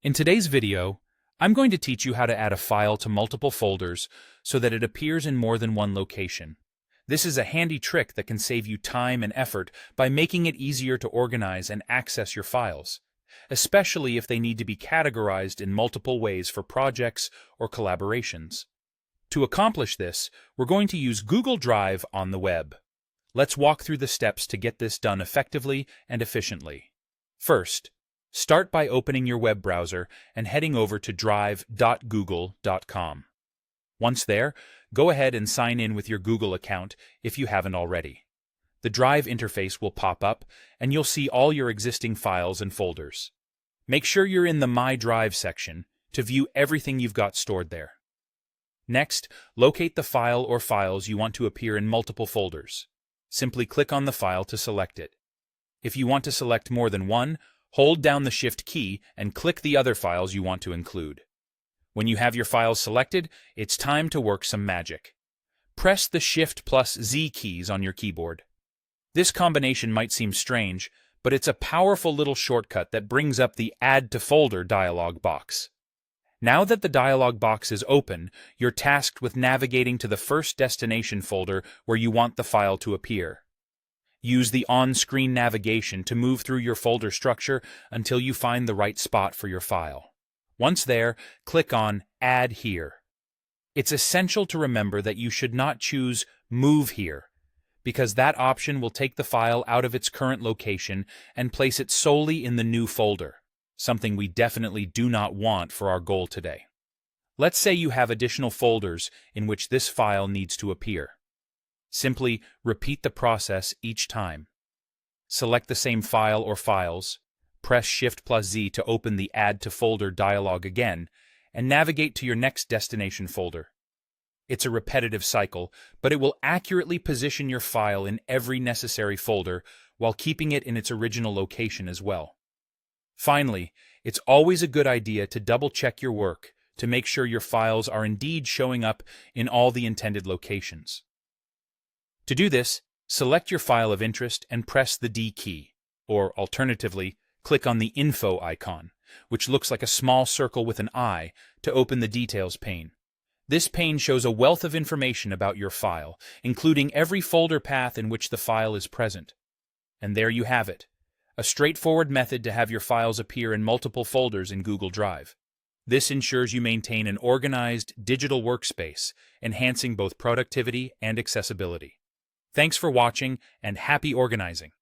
In today's video, I'm going to teach you how to add a file to multiple folders so that it appears in more than one location. This is a handy trick that can save you time and effort by making it easier to organize and access your files, especially if they need to be categorized in multiple ways for projects or collaborations. To accomplish this, we're going to use Google Drive on the web. Let's walk through the steps to get this done effectively and efficiently. First, start by opening your web browser and heading over to drive.google.com. Once there, go ahead and sign in with your Google account if you haven't already. The Drive interface will pop up, and you'll see all your existing files and folders. Make sure you're in the My Drive section to view everything you've got stored there. Next, locate the file or files you want to appear in multiple folders. Simply click on the file to select it. If you want to select more than one, hold down the Shift key and click the other files you want to include. When you have your files selected, it's time to work some magic. Press the Shift plus Z keys on your keyboard. This combination might seem strange, but it's a powerful little shortcut that brings up the Add to Folder dialog box. Now that the dialog box is open, you're tasked with navigating to the first destination folder where you want the file to appear. Use the on-screen navigation to move through your folder structure until you find the right spot for your file. Once there, click on Add Here. It's essential to remember that you should not choose Move Here, because that option will take the file out of its current location and place it solely in the new folder, something we definitely do not want for our goal today. Let's say you have additional folders in which this file needs to appear. Simply repeat the process each time. Select the same file or files, press Shift plus Z to open the Add to Folder dialog again, and navigate to your next destination folder. It's a repetitive cycle, but it will accurately position your file in every necessary folder while keeping it in its original location as well. Finally, it's always a good idea to double-check your work to make sure your files are indeed showing up in all the intended locations. To do this, select your file of interest and press the D key, or alternatively, click on the Info icon, which looks like a small circle with an eye, to open the Details pane. This pane shows a wealth of information about your file, including every folder path in which the file is present. And there you have it, a straightforward method to have your files appear in multiple folders in Google Drive. This ensures you maintain an organized digital workspace, enhancing both productivity and accessibility. Thanks for watching, and happy organizing!